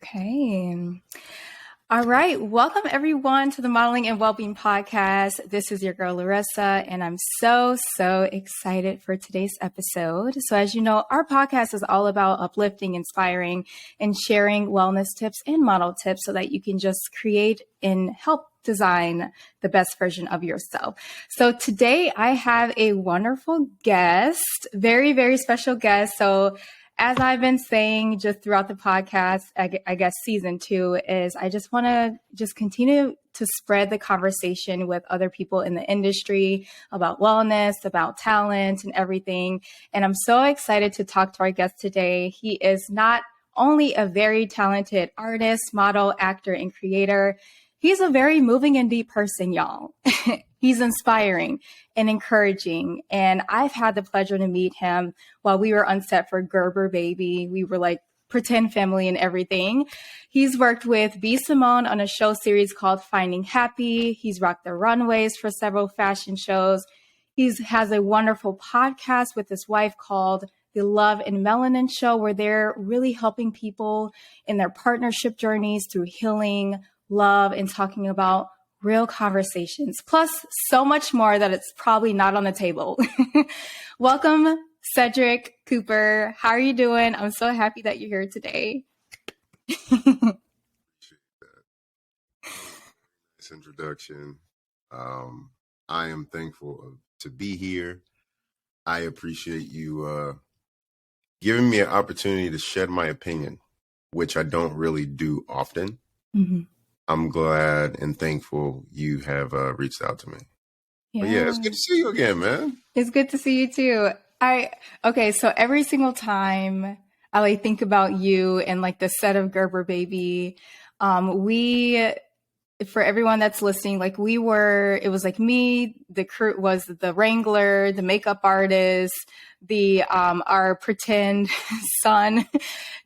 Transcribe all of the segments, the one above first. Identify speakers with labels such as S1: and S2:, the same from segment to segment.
S1: Okay. All right. Welcome everyone to the Modeling and Wellbeing Podcast. This is your girl, Larissa, and I'm so excited for today's episode. So as you know, our podcast is all about uplifting, inspiring, and sharing wellness tips and model tips so that you can just create and help design the best version of yourself. So today I have a wonderful guest, very special guest. So as I've been saying just throughout the podcast, I guess season 2 is I just want to just continue to spread the conversation with other people in the industry about wellness, about talent and everything. And I'm so excited to talk to our guest today. He is not only a very talented artist, model, actor, and creator. He's a very moving and deep person, y'all. He's inspiring and encouraging. And I've had the pleasure to meet him while we were on set for Gerber Baby. We were like pretend family and everything. He's worked with B Simone on a show series called Finding Happy. He's rocked the runways for several fashion shows. He has a wonderful podcast with his wife called the Love and Melanin Show, where they're really helping people in their partnership journeys through healing, love, and talking about real conversations, plus so much more that it's probably not on the table. Welcome, Cedrick Cooper. How are you doing? I'm so happy that you're here today.
S2: Appreciate that. Nice introduction. I am thankful to be here. I appreciate you giving me an opportunity to shed my opinion, which I don't really do often. Mm-hmm. I'm glad and thankful you have reached out to me. Yeah, it's good to see you again, man.
S1: It's good to see you too. So every single time I like think about you and like the set of Gerber Baby, for everyone that's listening, like it was like me, the crew was the wrangler, the makeup artist, our pretend son,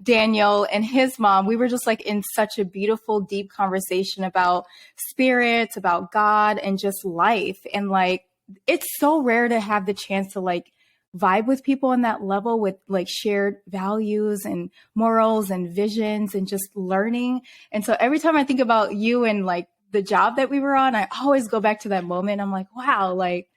S1: Daniel, and his mom. We were just like in such a beautiful, deep conversation about spirits, about God, and just life. And like, it's so rare to have the chance to like vibe with people on that level with like shared values and morals and visions and just learning. And so every time I think about you and like the job that we were on, I always go back to that moment. I'm like, wow, like,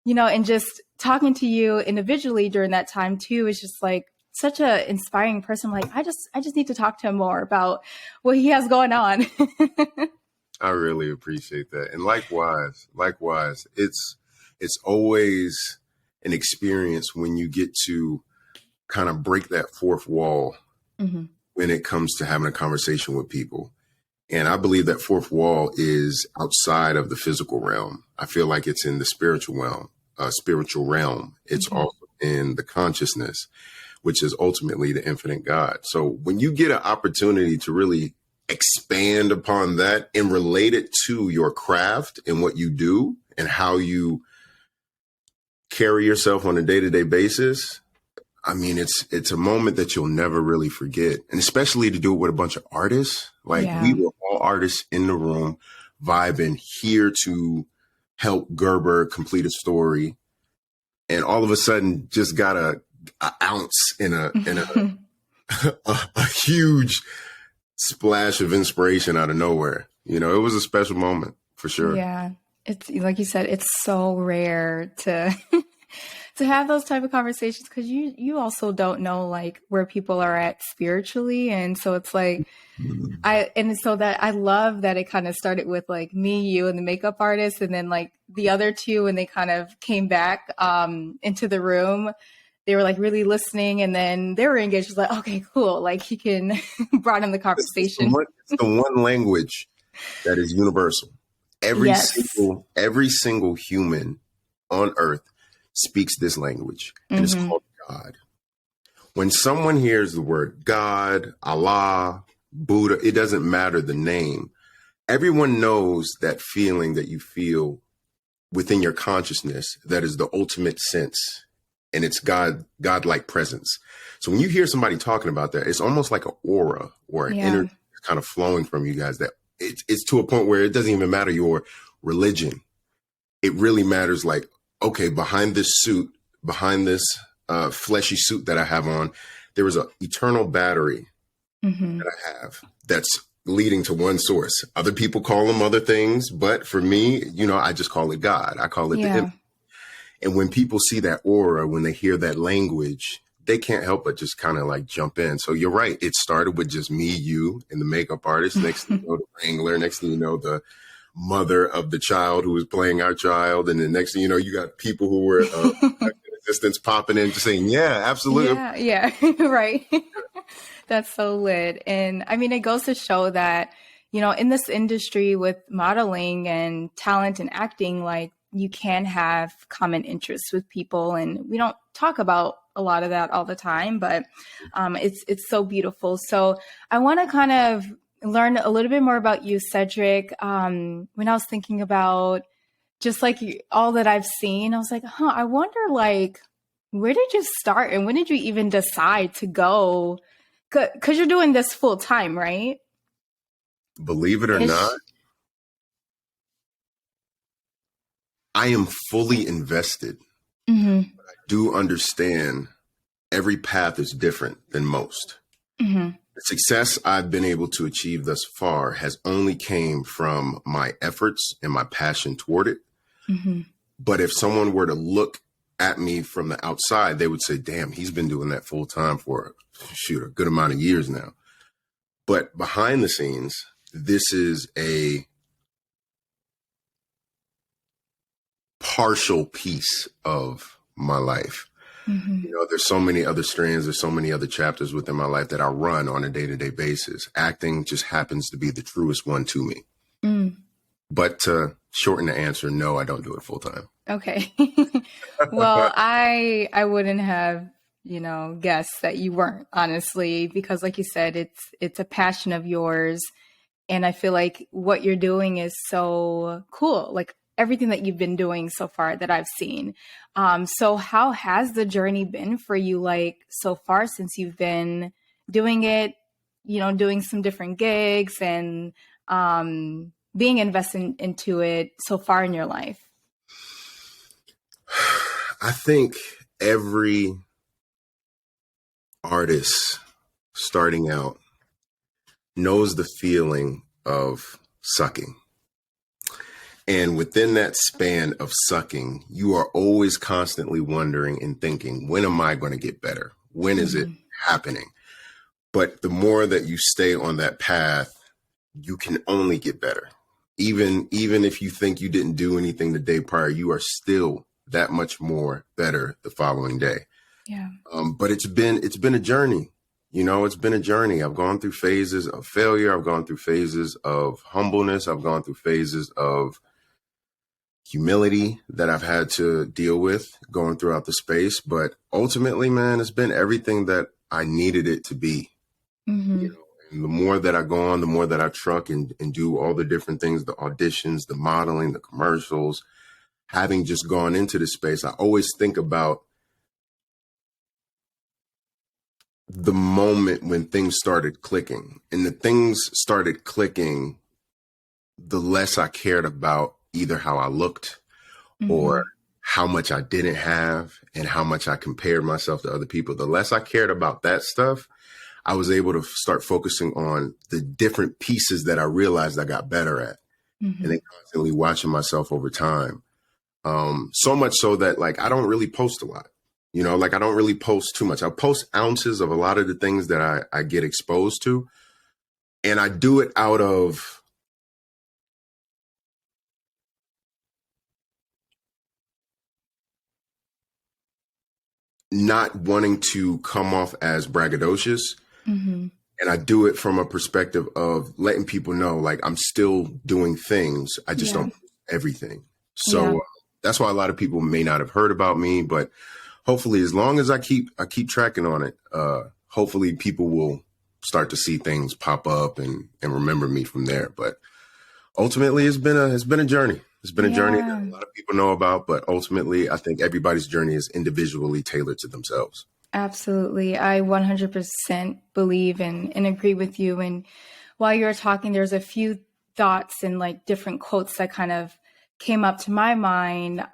S1: and just talking to you individually during that time too is just like such a inspiring person. I'm like, I just need to talk to him more about what he has going on.
S2: I really appreciate that. And likewise, it's always an experience when you get to kind of break that fourth wall when it comes to having a conversation with people. And I believe that fourth wall is outside of the physical realm. I feel like it's in the spiritual realm. It's also in the consciousness, which is ultimately the infinite God. So when you get an opportunity to really expand upon that and relate it to your craft and what you do and how you carry yourself on a day-to-day basis, I mean, it's a moment that you'll never really forget. And especially to do it with a bunch of artists. Like we were all artists in the room, vibing, here to help Gerber complete a story. And all of a sudden just got a ounce in a huge splash of inspiration out of nowhere. It was a special moment for sure.
S1: Yeah. It's like you said, it's so rare to have those type of conversations because you also don't know like where people are at spiritually. And so it's like, I love that it kind of started with like me, you, and the makeup artist. And then like the other two, when they kind of came back into the room, they were like really listening, and then they were engaged. It was like, okay, cool. Like he can broaden the conversation.
S2: It's the one language that is universal. Every single human on earth speaks this language, and it's called God. When someone hears the word God, Allah, Buddha, it doesn't matter the name. Everyone knows that feeling that you feel within your consciousness that is the ultimate sense, and it's God-like presence. So when you hear somebody talking about that, it's almost like an aura or an energy kind of flowing from you guys that it's to a point where it doesn't even matter your religion. It really matters like, okay, behind this fleshy suit that I have on, there is an eternal battery
S1: Mm-hmm.
S2: that I have that's leading to one source. Other people call them other things, but for me, I just call it God. I call it the
S1: Yeah.
S2: image. And when people see that aura, when they hear that language, they can't help but just kind of like jump in. So you're right. It started with just me, you, and the makeup artist. Next thing you know, the wrangler. Next thing you know, the mother of the child who was playing our child. And then next thing you know, you got people who were assistants popping in just saying, yeah, absolutely.
S1: Yeah, yeah, right. That's so lit. And I mean, it goes to show that, in this industry with modeling and talent and acting, like you can have common interests with people. And we don't talk about a lot of that all the time, but it's so beautiful. So I want to kind of learn a little bit more about you, Cedrick. When I was thinking about just like all that I've seen, I was like, I wonder like, where did you start and when did you even decide to go? Because you're doing this full time, right?
S2: Believe it or not, I am fully invested.
S1: Mm-hmm.
S2: I do understand every path is different than most.
S1: Mm-hmm.
S2: The success I've been able to achieve thus far has only came from my efforts and my passion toward it.
S1: Mm-hmm.
S2: But if someone were to look at me from the outside, they would say, damn, he's been doing that full time for a good amount of years now. But behind the scenes, this is a partial piece of my life.
S1: Mm-hmm.
S2: There's so many other strands. There's so many other chapters within my life that I run on a day-to-day basis. Acting just happens to be the truest one to me.
S1: Mm.
S2: But to shorten the answer, no, I don't do it full time.
S1: Okay. Well, I wouldn't have, guessed that you weren't, honestly, because like you said, it's a passion of yours. And I feel like what you're doing is so cool. Like everything that you've been doing so far that I've seen. So how has the journey been for you, like so far since you've been doing it, doing some different gigs and being invested into it so far in your life?
S2: I think every artist starting out knows the feeling of sucking. And within that span of sucking, you are always constantly wondering and thinking, when am I going to get better? When is it happening? But the more that you stay on that path, you can only get better. Even if you think you didn't do anything the day prior, you are still that much more better the following day.
S1: Yeah.
S2: But it's been a journey. It's been a journey. I've gone through phases of failure. I've gone through phases of humbleness. I've gone through phases of humility that I've had to deal with going throughout the space. But ultimately, man, it's been everything that I needed it to be.
S1: Mm-hmm.
S2: And the more that I go on, the more that I truck and do all the different things, the auditions, the modeling, the commercials, having just gone into this space, I always think about the moment when things started clicking. And the things started clicking, the less I cared about either how I looked or how much I didn't have and how much I compared myself to other people. The less I cared about that stuff, I was able to start focusing on the different pieces that I realized I got better at. And then constantly watching myself over time. So much so that like, I don't really post a lot, like I don't really post too much. I post ounces of a lot of the things that I get exposed to. And I do it out of not wanting to come off as braggadocious. And I do it from a perspective of letting people know, like, I'm still doing things. I just don't post everything. So that's why a lot of people may not have heard about me, but hopefully as long as I keep tracking on it, hopefully people will start to see things pop up and remember me from there. But ultimately it's been a journey. It's been a journey that a lot of people know about, but ultimately I think everybody's journey is individually tailored to themselves.
S1: Absolutely. I 100% believe and agree with you. And while you were talking, there's a few thoughts and like different quotes that kind of came up to my mind.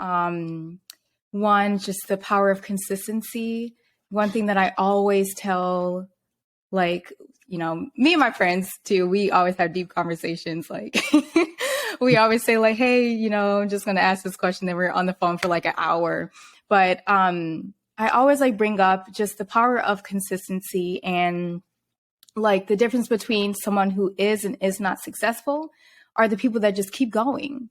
S1: One, just the power of consistency. One thing that I always tell like me and my friends too, we always have deep conversations. Like we always say like, hey, I'm just going to ask this question. Then we're on the phone for like an hour. But I always like bring up just the power of consistency and like the difference between someone who is and is not successful are the people that just keep going.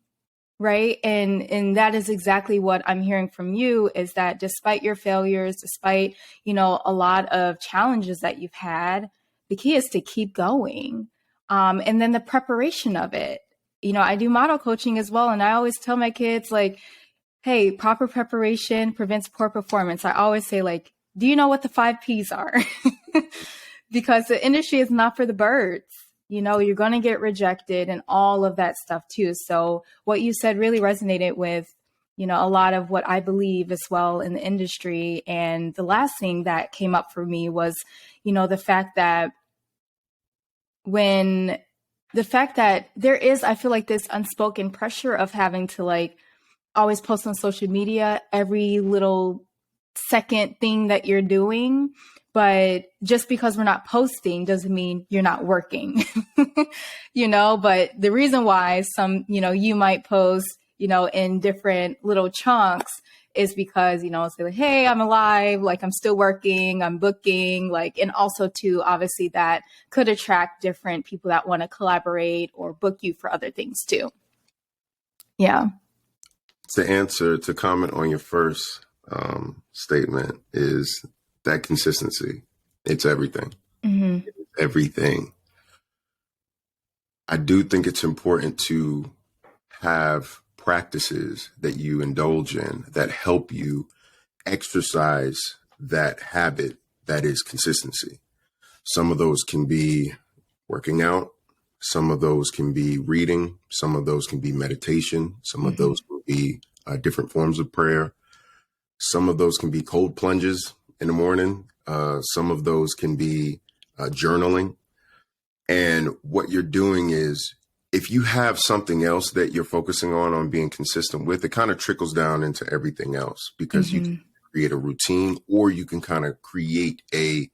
S1: Right. And that is exactly what I'm hearing from you, is that despite your failures, despite, a lot of challenges that you've had, the key is to keep going. And then the preparation of it. I do model coaching as well. And I always tell my kids like, hey, proper preparation prevents poor performance. I always say like, do you know what the 5 Ps are? Because the industry is not for the birds. You're going to get rejected and all of that stuff too. So what you said really resonated with, a lot of what I believe as well in the industry. And the last thing that came up for me was, the fact that there is, I feel like this unspoken pressure of having to like always post on social media every little second thing that you're doing. But just because we're not posting doesn't mean you're not working, but the reason why you might post, in different little chunks is because, say like, hey, I'm alive, like I'm still working, I'm booking, like, and also too, obviously that could attract different people that want to collaborate or book you for other things too. Yeah.
S2: To comment on your first statement is that consistency. It's everything. Mm-hmm. It's everything. I do think it's important to have practices that you indulge in that help you exercise that habit that is consistency. Some of those can be working out. Some of those can be reading. Some of those can be meditation. Some of those will be different forms of prayer. Some of those can be cold plunges in the morning. Some of those can be journaling. And what you're doing is, if you have something else that you're focusing on being consistent with, it kind of trickles down into everything else, because you can create a routine, or you can kind of create a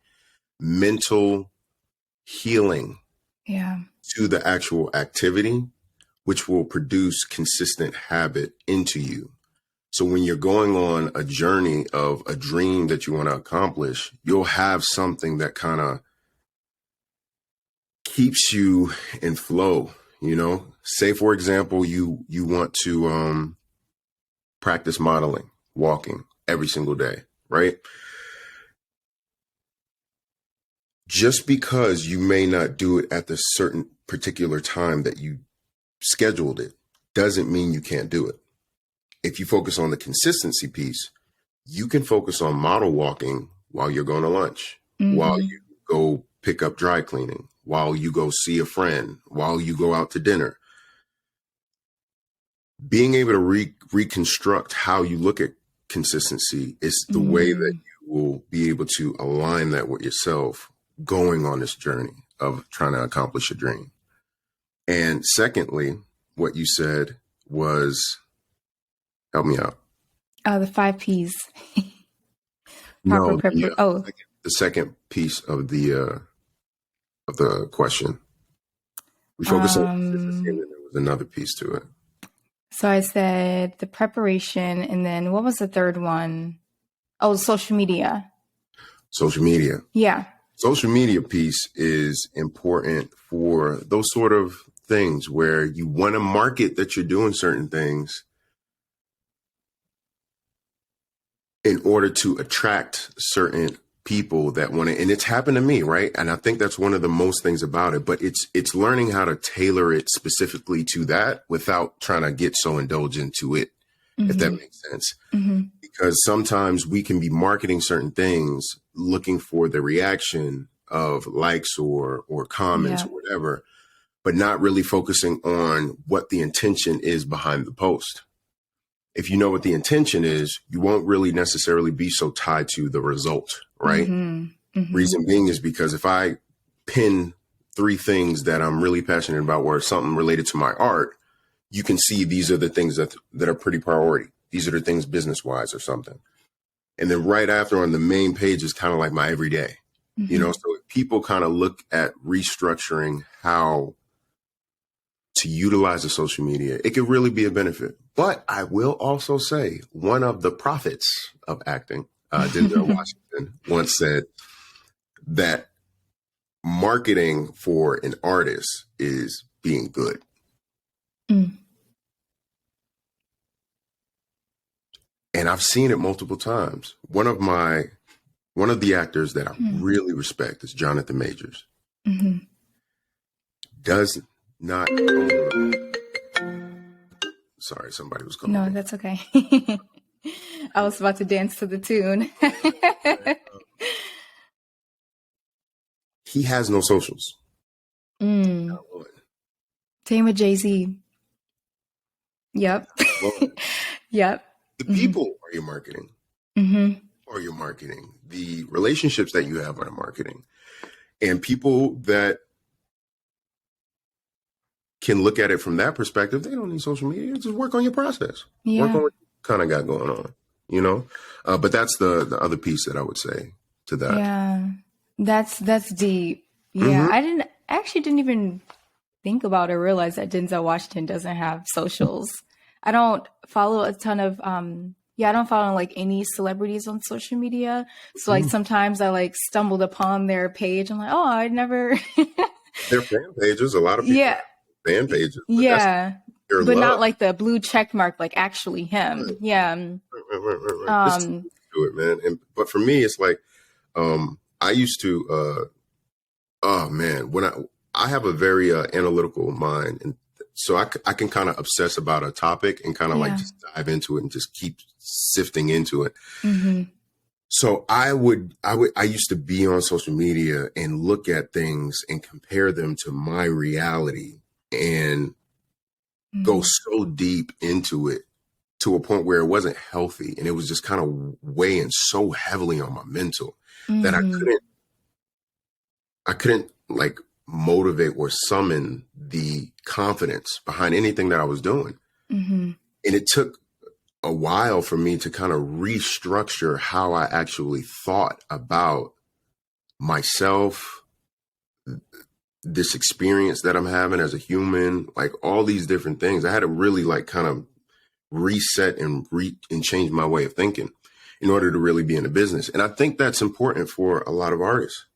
S2: mental healing to the actual activity, which will produce consistent habit into you. So when you're going on a journey of a dream that you want to accomplish, you'll have something that kind of keeps you in flow. Say, for example, you want to practice modeling, walking every single day, right? Just because you may not do it at the certain particular time that you scheduled it doesn't mean you can't do it. If you focus on the consistency piece, you can focus on model walking while you're going to lunch, while you go pick up dry cleaning, while you go see a friend, while you go out to dinner. Being able to reconstruct how you look at consistency is the way that you will be able to align that with yourself going on this journey of trying to accomplish a dream. And secondly, what you said was, help me out.
S1: The 5 Ps.
S2: The second piece of the question. We focused on consistency, and then there was another piece to it.
S1: So I said the preparation, and then what was the third one? Oh, social media.
S2: Social media.
S1: Yeah.
S2: Social media piece is important for those sort of things where you want to market that you're doing certain things in order to attract certain people that want to, and it's happened to me, right? And I think that's one of the most things about it, but it's learning how to tailor it specifically to that without trying to get so indulgent to it, if that makes sense. Because sometimes we can be marketing certain things looking for the reaction of likes or comments or whatever, but not really focusing on what the intention is behind the post. If you know what the intention is, you won't really necessarily be so tied to the result, right? Reason being is because if I pin 3 things that I'm really passionate about, or something related to my art, you can see these are the things that are pretty priority. These are the things business-wise or something. And then right after on the main page is kind of like my everyday, so people kind of look at restructuring how to utilize the social media, it could really be a benefit. But I will also say one of the prophets of acting, Denzel Washington, once said that marketing for an artist is being good.
S1: Mm.
S2: And I've seen it multiple times. One of the actors that I really respect is Jonathan Majors.
S1: Mm-hmm.
S2: Does not. Sorry, somebody was calling.
S1: No,
S2: me.
S1: that's okay. I was about to dance to the tune.
S2: He has no socials.
S1: Mm. Same with Jay-Z. Yep. Yep.
S2: The people are your marketing.
S1: Mm-hmm.
S2: Or your marketing. The relationships that you have are the marketing. And people that can look at it from that perspective, they don't need social media. Just work on your process.
S1: Yeah.
S2: Work on what you kind of got going on, you know? But that's the other piece that I would say to that.
S1: Yeah. That's deep. Yeah.
S2: Mm-hmm.
S1: I actually didn't even think about or realize that Denzel Washington doesn't have socials. I don't follow a ton of I don't follow like any celebrities on social media. So like sometimes I like stumbled upon their page. I'm like, oh, I never
S2: Their fan pages, a lot of people have fan pages. But
S1: yeah. But
S2: love.
S1: Not like the blue check mark, like actually him. Right. Yeah.
S2: Right. Just do it, man. But for me, it's like I used to when I have a very analytical mind, and so I can kind of obsess about a topic and kind of like just dive into it and just keep sifting into it. Mm-hmm. So I used to be on social media and look at things and compare them to my reality and go so deep into it to a point where it wasn't healthy. And it was just kind of weighing so heavily on my mental that I couldn't like motivate or summon the confidence behind anything that I was doing. Mm-hmm. And it took a while for me to kind of restructure how I actually thought about myself, this experience that I'm having as a human, like all these different things. I had to really like kind of reset and change my way of thinking in order to really be in the business. And I think that's important for a lot of artists.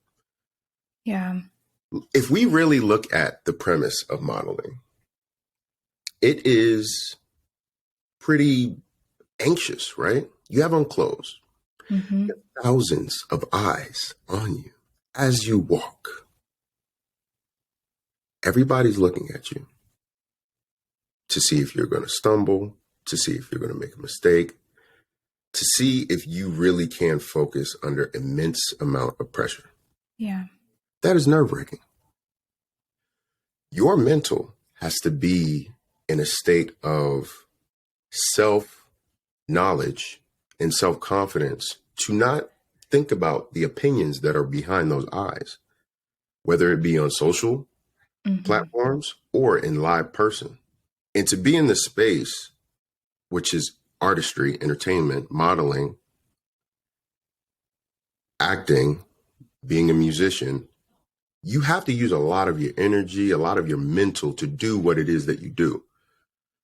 S1: Yeah.
S2: If we really look at the premise of modeling, it is pretty anxious, right? You have on clothes, you have thousands of eyes on you as you walk. Everybody's looking at you to see if you're going to stumble, to see if you're going to make a mistake, to see if you really can focus under immense amount of pressure.
S1: Yeah.
S2: That is nerve-wracking. Your mental has to be in a state of self-knowledge and self-confidence to not think about the opinions that are behind those eyes, whether it be on social platforms or in live person. And to be in the space, which is artistry, entertainment, modeling, acting, being a musician, you have to use a lot of your energy, a lot of your mental to do what it is that you do.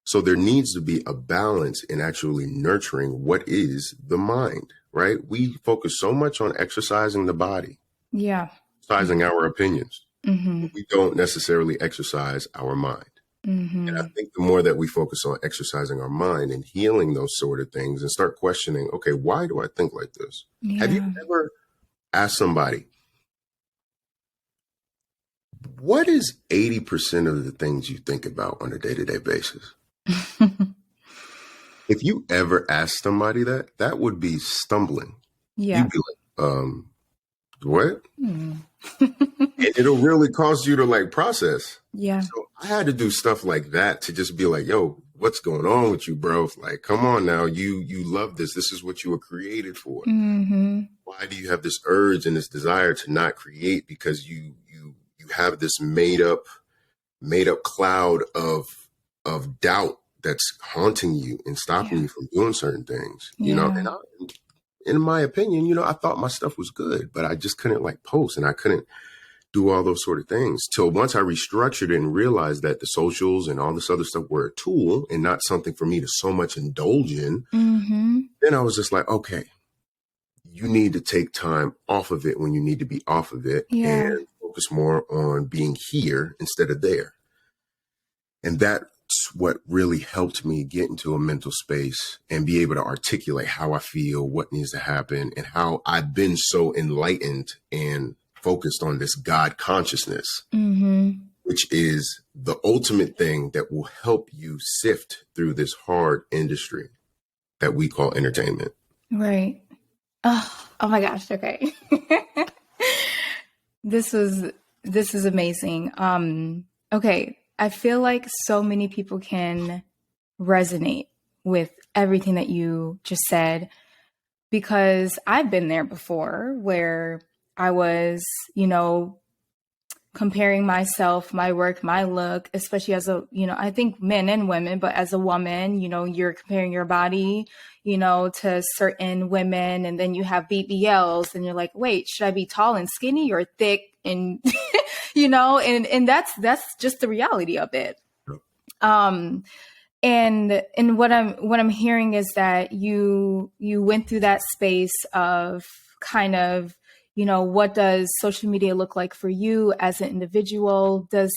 S2: So there needs to be a balance in actually nurturing what is the mind, right? We focus so much on exercising the body, exercising our opinions. We don't necessarily exercise our mind. And I think the more that we focus on exercising our mind and healing those sort of things and start questioning, okay, why do I think like this? Yeah. Have you ever asked somebody, what is 80% of the things you think about on a day-to-day basis? If you ever ask somebody that, that would be stumbling. Yeah. You'd be like, what? And it'll really cause you to like process. Yeah. So I had to do stuff like that to just be like, yo, what's going on with you, bro? Like, come on now. You love this. This is what you were created for. Why do you have this urge and this desire to not create? Because you have this made up cloud of doubt that's haunting you and stopping you from doing certain things, you know? And in my opinion, you know, I thought my stuff was good, but I just couldn't like post and I couldn't do all those sort of things till once I restructured it and realized that the socials and all this other stuff were a tool and not something for me to so much indulge in.
S1: Mm-hmm.
S2: Then I was just like, okay, you need to take time off of it when you need to be off of it
S1: Yeah.
S2: and focus more on being here instead of there. And that's what really helped me get into a mental space and be able to articulate how I feel, what needs to happen, and how I've been so enlightened and focused on this God consciousness,
S1: Mm-hmm.
S2: which is the ultimate thing that will help you sift through this hard industry that we call entertainment.
S1: Right. Oh my gosh. Okay. This is amazing. Okay. I feel like so many people can resonate with everything that you just said, because I've been there before where I was, you know, comparing myself, my work, my look, especially as a, you know, I think men and women, but as a woman, you know, you're comparing your body, you know, to certain women, and then you have BBLs and you're like, wait, should I be tall and skinny or thick? And, you know, and that's just the reality of it. And what I'm hearing is that you went through that space of kind of, you know, what does social media look like for you as an individual? Does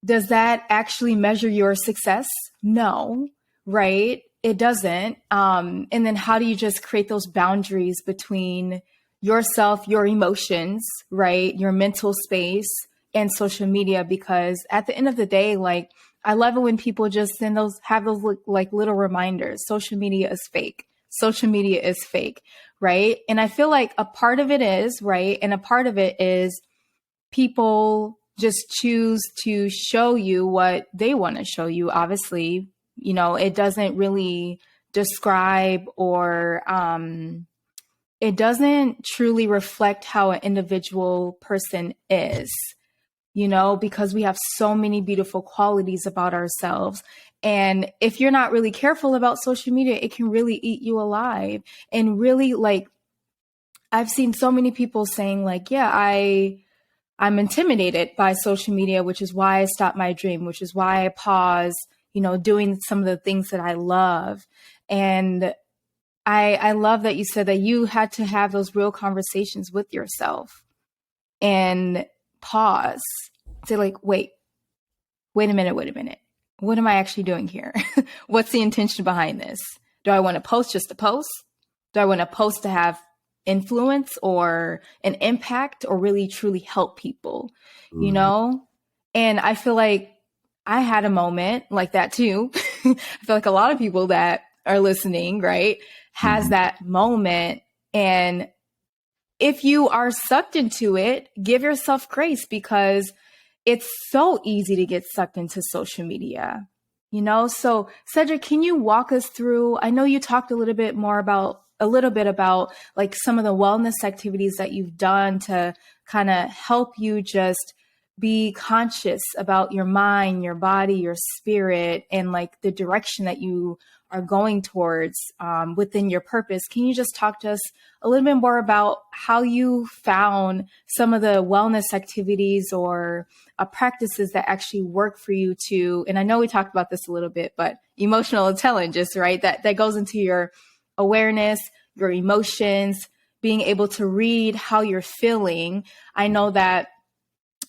S1: that actually measure your success? No, right? It doesn't. And then how do you just create those boundaries between yourself, your emotions, right? Your mental space and social media? Because at the end of the day, like, I love it when people just have those like little reminders. Social media is fake. Social media is fake, right? And I feel like a part of it is, right? And a part of it is people just choose to show you what they want to show you. Obviously, you know, it doesn't really describe or it doesn't truly reflect how an individual person is, you know, because we have so many beautiful qualities about ourselves. And if you're not really careful about social media, it can really eat you alive. And really, like, I've seen so many people saying like, yeah, I'm intimidated by social media, which is why I stopped my dream, which is why I pause, you know, doing some of the things that I love. And I love that you said that you had to have those real conversations with yourself and pause, say like, wait a minute. What am I actually doing here? What's the intention behind this? Do I want to post just to post? Do I want to post to have influence or an impact or really truly help people, you know? And I feel like I had a moment like that too. I feel like a lot of people that are listening, right, has that moment. And if you are sucked into it, give yourself grace, because it's so easy to get sucked into social media, you know? So Cedrick, can you walk us through, I know you talked a little bit about like some of the wellness activities that you've done to kind of help you just be conscious about your mind, your body, your spirit, and like the direction that you are going towards within your purpose. Can you just talk to us a little bit more about how you found some of the wellness activities or practices that actually work for you to, and I know we talked about this a little bit, but emotional intelligence, right? That goes into your awareness, your emotions, being able to read how you're feeling. I know that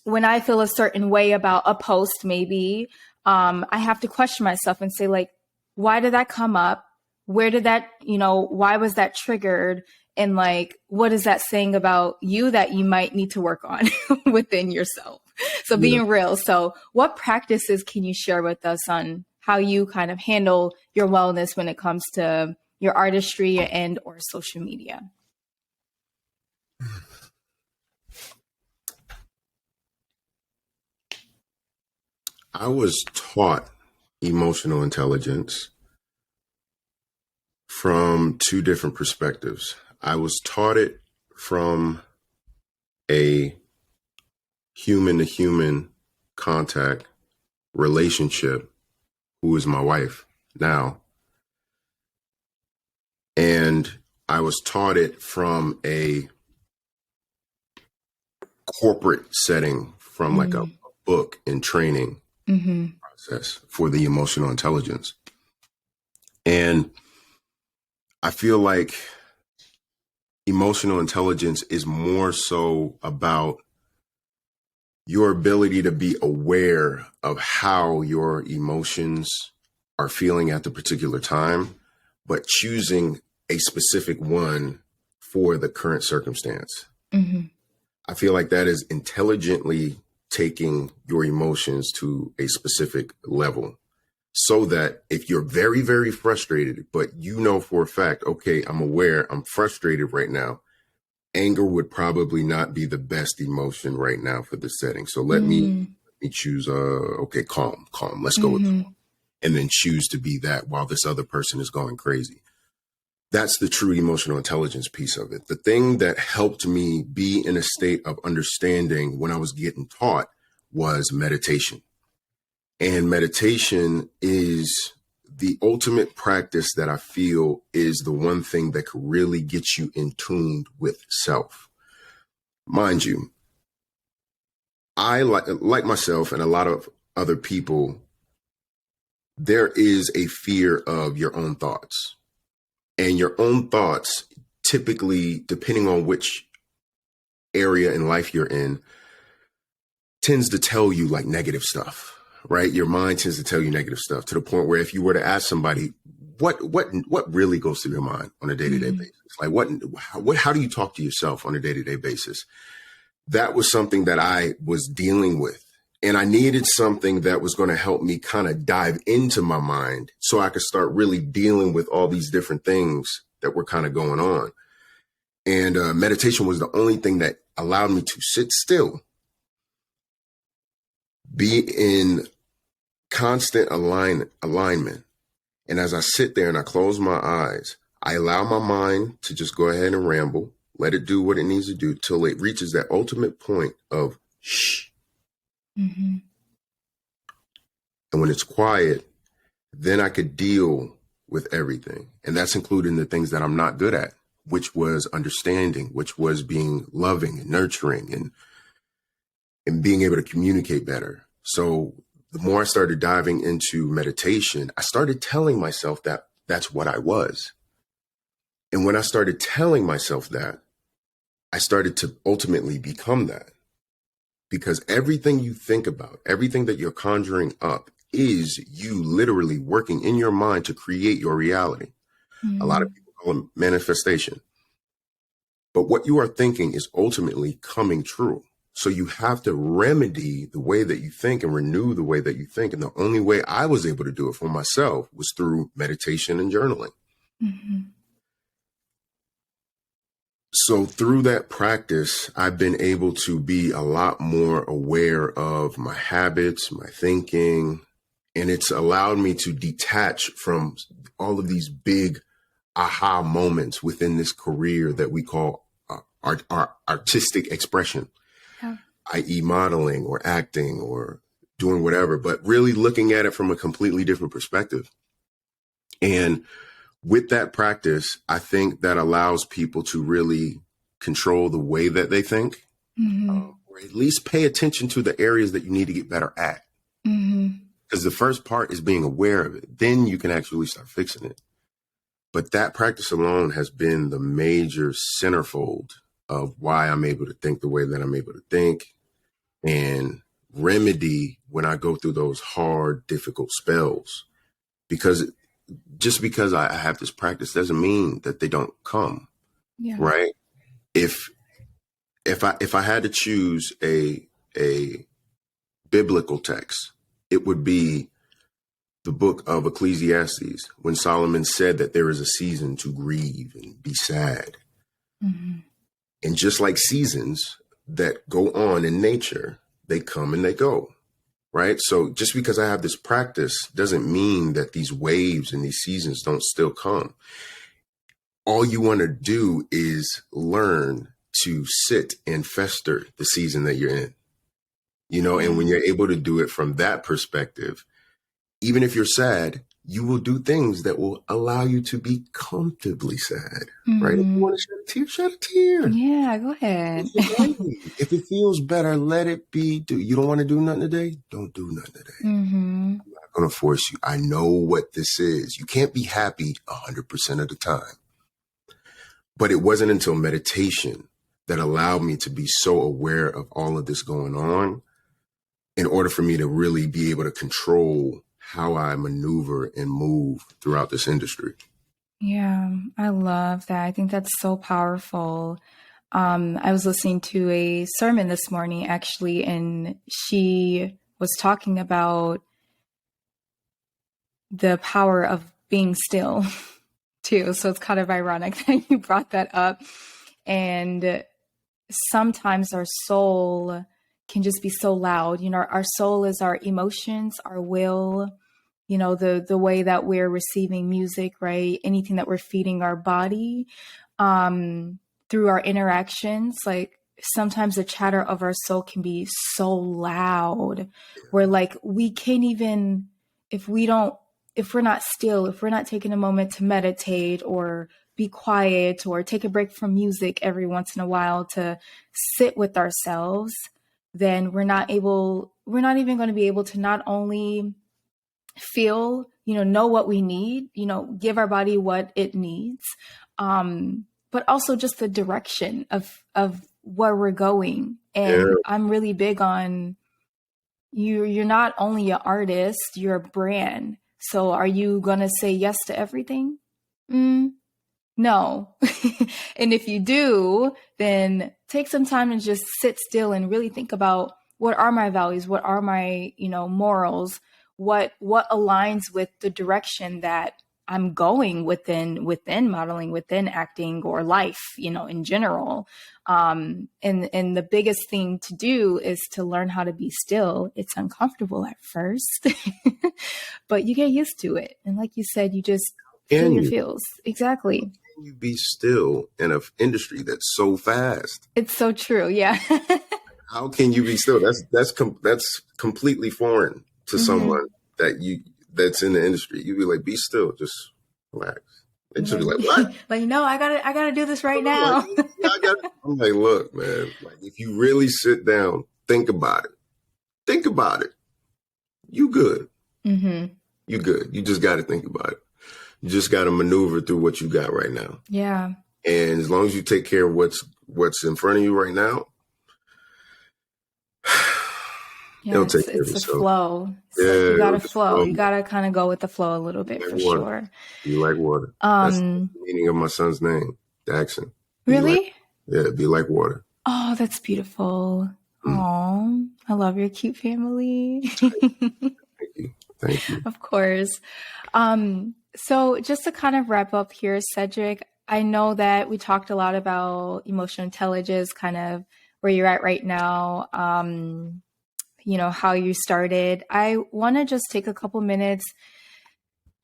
S1: when I feel a certain way about a post, maybe I have to question myself and say like, why did that come up? Where did that, you know, why was that triggered? And like, what is that saying about you that you might need to work on within yourself? So being real. So what practices can you share with us on how you kind of handle your wellness when it comes to your artistry and or social media?
S2: I was taught emotional intelligence from two different perspectives. I was taught it from a human to human contact relationship, who is my wife now. And I was taught it from a corporate setting, from like a book and training process for the emotional intelligence. And I feel like emotional intelligence is more so about your ability to be aware of how your emotions are feeling at the particular time, but choosing a specific one for the current circumstance. I feel like that is intelligently taking your emotions to a specific level, so that if you're very, very frustrated, but you know for a fact, okay, I'm aware I'm frustrated right now, anger would probably not be the best emotion right now for this setting. So let me choose, okay, calm. Let's go with calm. And then choose to be that while this other person is going crazy. That's the true emotional intelligence piece of it. The thing that helped me be in a state of understanding when I was getting taught was meditation. And meditation is the ultimate practice that I feel is the one thing that could really get you in tune with self. Mind you, I like myself and a lot of other people, there is a fear of your own thoughts. And your own thoughts, typically, depending on which area in life you're in, tends to tell you like negative stuff, right? Your mind tends to tell you negative stuff, to the point where if you were to ask somebody, what really goes through your mind on a day-to-day basis? Like how do you talk to yourself on a day-to-day basis? That was something that I was dealing with. And I needed something that was going to help me kind of dive into my mind so I could start really dealing with all these different things that were kind of going on. And meditation was the only thing that allowed me to sit still, be in constant alignment. And as I sit there and I close my eyes, I allow my mind to just go ahead and ramble, let it do what it needs to do till it reaches that ultimate point of shh. And when it's quiet, then I could deal with everything. And that's including the things that I'm not good at, which was understanding, which was being loving and nurturing and being able to communicate better. So the more I started diving into meditation, I started telling myself that that's what I was. And when I started telling myself that, I started to ultimately become that. Because everything you think about, everything that you're conjuring up is you literally working in your mind to create your reality. A lot of people call it manifestation. But what you are thinking is ultimately coming true. So you have to remedy the way that you think and renew the way that you think. And the only way I was able to do it for myself was through meditation and journaling. So through that practice, I've been able to be a lot more aware of my habits, my thinking, and it's allowed me to detach from all of these big aha moments within this career that we call our artistic expression, i.e. modeling or acting or doing whatever, but really looking at it from a completely different perspective. And with that practice, I think that allows people to really control the way that they think, or at least pay attention to the areas that you need to get better at. Because the first part is being aware of it. Then you can actually start fixing it. But that practice alone has been the major centerfold of why I'm able to think the way that I'm able to think and remedy when I go through those hard, difficult spells. Because just because I have this practice doesn't mean that they don't come, right? If I had to choose a biblical text, it would be the book of Ecclesiastes, when Solomon said that there is a season to grieve and be sad. And just like seasons that go on in nature, they come and they go. Right. So just because I have this practice doesn't mean that these waves and these seasons don't still come. All you want to do is learn to sit and fester the season that you're in, and when you're able to do it from that perspective, even if you're sad, you will do things that will allow you to be comfortably sad, right? If you
S1: Mm-hmm.
S2: want to shed a tear, shed a tear.
S1: Yeah, go ahead.
S2: If it feels better, let it be. You don't want to do nothing today? Don't do nothing today.
S1: Mm-hmm.
S2: I'm not going to force you. I know what this is. You can't be happy 100% of the time. But it wasn't until meditation that allowed me to be so aware of all of this going on in order for me to really be able to control how I maneuver and move throughout this industry.
S1: Yeah, I love that. I think that's so powerful. I was listening to a sermon this morning, actually, and she was talking about the power of being still, too. So it's kind of ironic that you brought that up. And sometimes our soul can just be so loud. You know, our soul is our emotions, our will, you know, the way that we're receiving music, right? Anything that we're feeding our body through our interactions. Like sometimes the chatter of our soul can be so loud where like we can't even, if we don't, if we're not still, if we're not taking a moment to meditate or be quiet or take a break from music every once in a while to sit with ourselves, then we're not even going to be able to not only feel, you know what we need, you know, give our body what it needs, but also just the direction of where we're going.
S2: Yeah.
S1: And I'm really big on you're not only an artist, you're a brand. So are you going to say yes to everything? No. And if you do, then take some time and just sit still and really think about what are my values? What are my, you know, morals? What aligns with the direction that I'm going within modeling, within acting or life, you know, in general. And the biggest thing to do is to learn how to be still. It's uncomfortable at first, but you get used to it. And like you said, you just feel your feels. Exactly.
S2: You be still in an industry that's so fast?
S1: It's so true. Yeah.
S2: How can you be still? That's completely foreign to someone that's in the industry. You'd be like, be still, just relax. They just be like, what?
S1: Like, no, I gotta do this right now.
S2: I'm like, look, man, like if you really sit down, think about it. You good. You good. You just got to think about it. You just got to maneuver through what you got right now.
S1: Yeah.
S2: And as long as you take care of what's in front of you right now, it'll take care of itself.
S1: It's a flow. You gotta flow. You gotta kind of go with the flow a little bit for sure.
S2: You like water. That's the meaning of my son's name, Daxon.
S1: Really?
S2: Be like water.
S1: Oh, that's beautiful. Oh, I love your cute family.
S2: Thank you.
S1: Of course. So just to kind of wrap up here, Cedrick, I know that we talked a lot about emotional intelligence, kind of where you're at right now, you know, how you started. I want to just take a couple minutes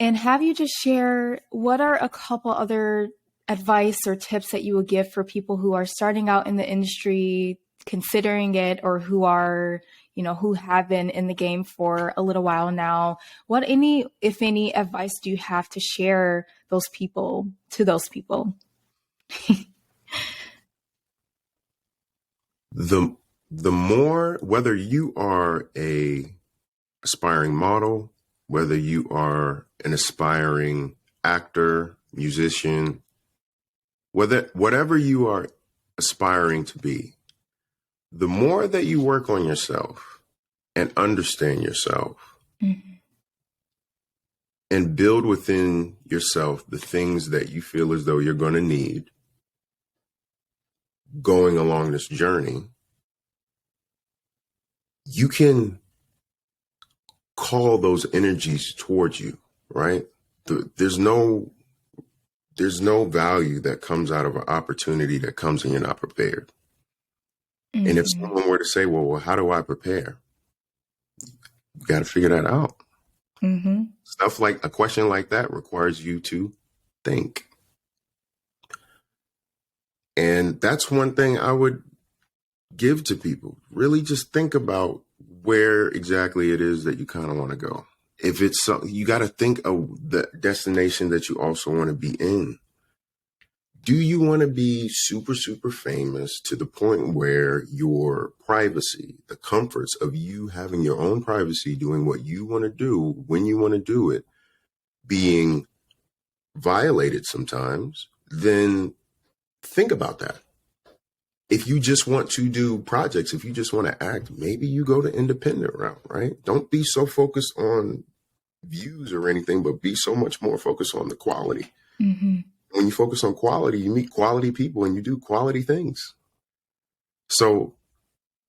S1: and have you just share what are a couple other advice or tips that you would give for people who are starting out in the industry, considering it, or who are, you know, who have been in the game for a little while now. What if any advice do you have to share those people?
S2: The more, whether you are a aspiring model, whether you are an aspiring actor, musician, whatever you are aspiring to be, the more that you work on yourself and understand yourself and build within yourself the things that you feel as though you're going to need going along this journey, you can call those energies towards you, right? There's no value that comes out of an opportunity that comes and you're not prepared. And if someone were to say, well, how do I prepare? You got to figure that out. Stuff like a question like that requires you to think. And that's one thing I would give to people. Really just think about where exactly it is that you kind of want to go. if it's something, you got to think of the destination that you also want to be in. Do you want to be super, super famous to the point where your privacy, the comforts of you having your own privacy, doing what you want to do, when you want to do it, being violated sometimes? Then think about that. If you just want to do projects, if you just want to act, maybe you go the independent route, right? Don't be so focused on views or anything, but be so much more focused on the quality.
S1: Mm-hmm.
S2: When you focus on quality, you meet quality people and you do quality things. So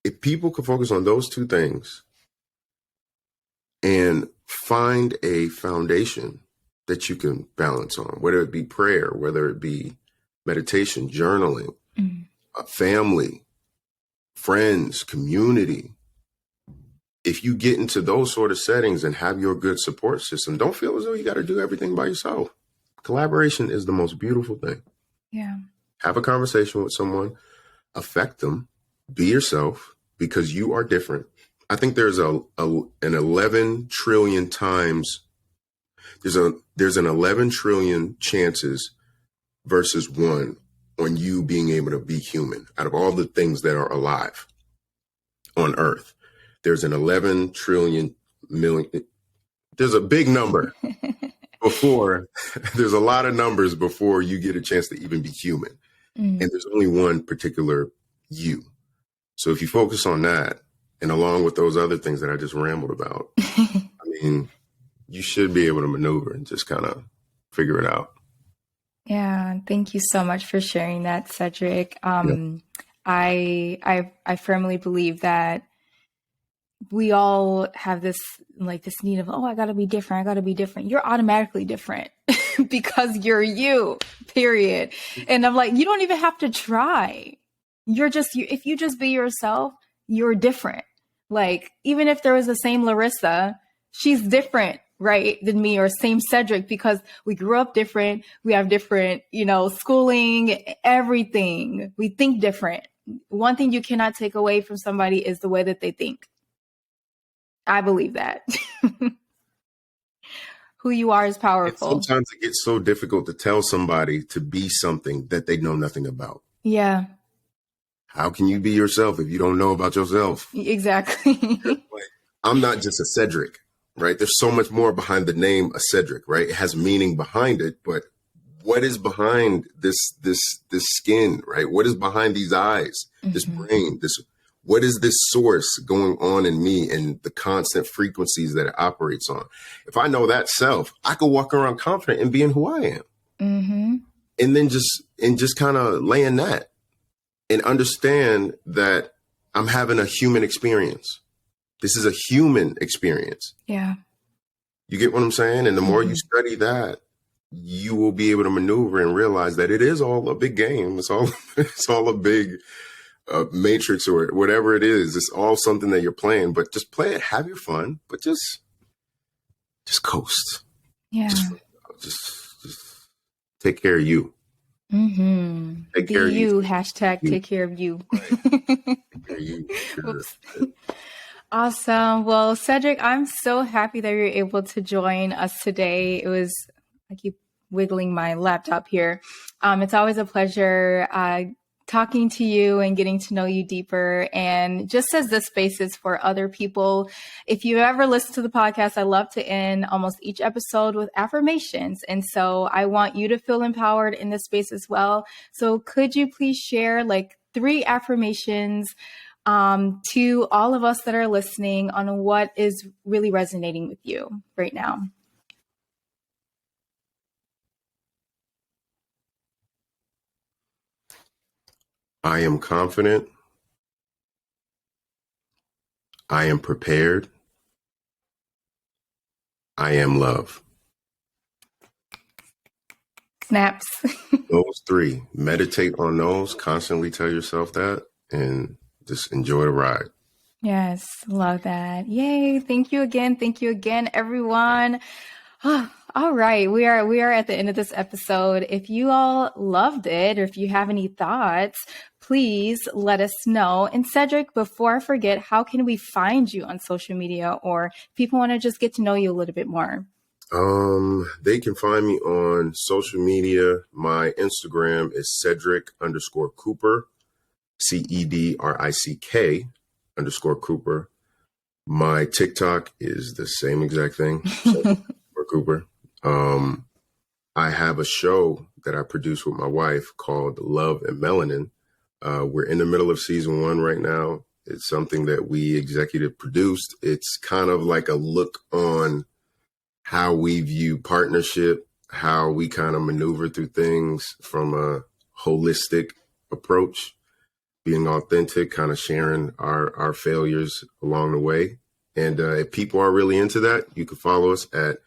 S2: if people could focus on those two things and find a foundation that you can balance on, whether it be prayer, whether it be meditation, journaling, a family, friends, community. If you get into those sort of settings and have your good support system, don't feel as though you got to do everything by yourself. Collaboration is the most beautiful thing.
S1: Yeah.
S2: Have a conversation with someone, affect them, be yourself, because you are different. I think there's an 11 trillion times, there's an 11 trillion chances versus one on you being able to be human out of all the things that are alive on Earth. There's an 11 trillion million. There's a big number before. There's a lot of numbers before you get a chance to even be human. And there's only one particular you. So if you focus on that, and along with those other things that I just rambled about, I mean, you should be able to maneuver and just kind of figure it out.
S1: Yeah, thank you so much for sharing that, Cedrick. I firmly believe that we all have this need of, oh, I gotta be different. I gotta be different. You're automatically different because you're you, period. And I'm like, you don't even have to try. You're just you. If you just be yourself, you're different. Like, even if there was the same Larissa, she's different, right, than me, or same Cedrick, because we grew up different. We have different, schooling, everything. We think different. One thing you cannot take away from somebody is the way that they think. I believe that. Who you are is powerful.
S2: And sometimes it gets so difficult to tell somebody to be something that they know nothing about.
S1: Yeah.
S2: How can you be yourself if you don't know about yourself?
S1: Exactly.
S2: I'm not just a Cedrick, right? There's so much more behind the name a Cedrick, right? It has meaning behind it, but what is behind this skin, right? What is behind these eyes, this brain, what is this source going on in me and the constant frequencies that it operates on? If I know that self, I could walk around confident in being who I am. And then just kind of lay in that and understand that I'm having a human experience. This is a human experience.
S1: Yeah.
S2: You get what I'm saying? And the more you study that, you will be able to maneuver and realize that it is all a big game. It's all a big matrix or whatever it is. It's all something that you're playing, but just play it, have your fun, but just coast.
S1: Yeah.
S2: Just take care of you. Take care of you.
S1: Hashtag take care of you.
S2: Right. Take care of you. Sure.
S1: Awesome. Well, Cedrick, I'm so happy that you're able to join us today. I keep wiggling my laptop here. It's always a pleasure talking to you and getting to know you deeper. And just as this space is for other people, if you ever listen to the podcast, I love to end almost each episode with affirmations. And so I want you to feel empowered in this space as well. So could you please share 3 affirmations to all of us that are listening on what is really resonating with you right now?
S2: I am confident. I am prepared. I am love.
S1: Snaps.
S2: Those 3. Meditate on those. Constantly tell yourself that and just enjoy the ride. Yes,
S1: love that. Yay. Thank you again. Thank you again, everyone. All right, we are at the end of this episode. If you all loved it, or if you have any thoughts, please let us know. And Cedrick, before I forget, how can we find you on social media, or if people want to just get to know you a little bit more?
S2: They can find me on social media. My Instagram is Cedrick_Cooper, CEDRICK_Cooper. My TikTok is the same exact thing, Cedrick Cooper. I have a show that I produce with my wife called Love and Melanin. We're in the middle of season 1 right now. It's something that we executive produced. It's kind of like a look on how we view partnership, how we kind of maneuver through things from a holistic approach, being authentic, kind of sharing our failures along the way. And if people are really into that, you can follow us at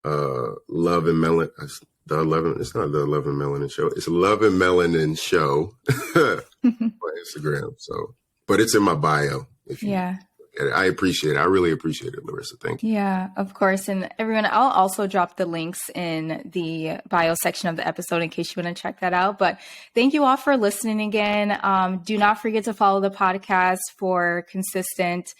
S2: Love and Melanin. It's not the 11 Melanin Show. It's Love and Melanin Show on Instagram. So, but it's in my bio. If you I appreciate it. I really appreciate it, Larissa. Thank you.
S1: Yeah, of course. And everyone, I'll also drop the links in the bio section of the episode in case you want to check that out. But thank you all for listening again. Do not forget to follow the podcast for consistent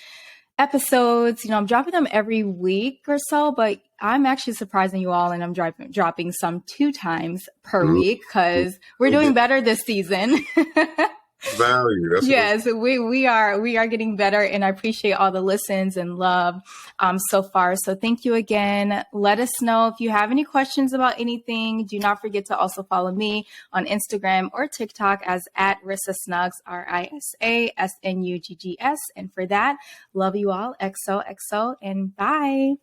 S1: episodes. I'm dropping them every week or so, but I'm actually surprising you all, and I'm dropping some 2 times per week because we're doing better this season.
S2: Value. That's
S1: yes, we are getting better, and I appreciate all the listens and love so far. So thank you again. Let us know if you have any questions about anything. Do not forget to also follow me on Instagram or TikTok as @RissaSnuggs, RISASNUGGS. And for that, love you all. XOXO and bye.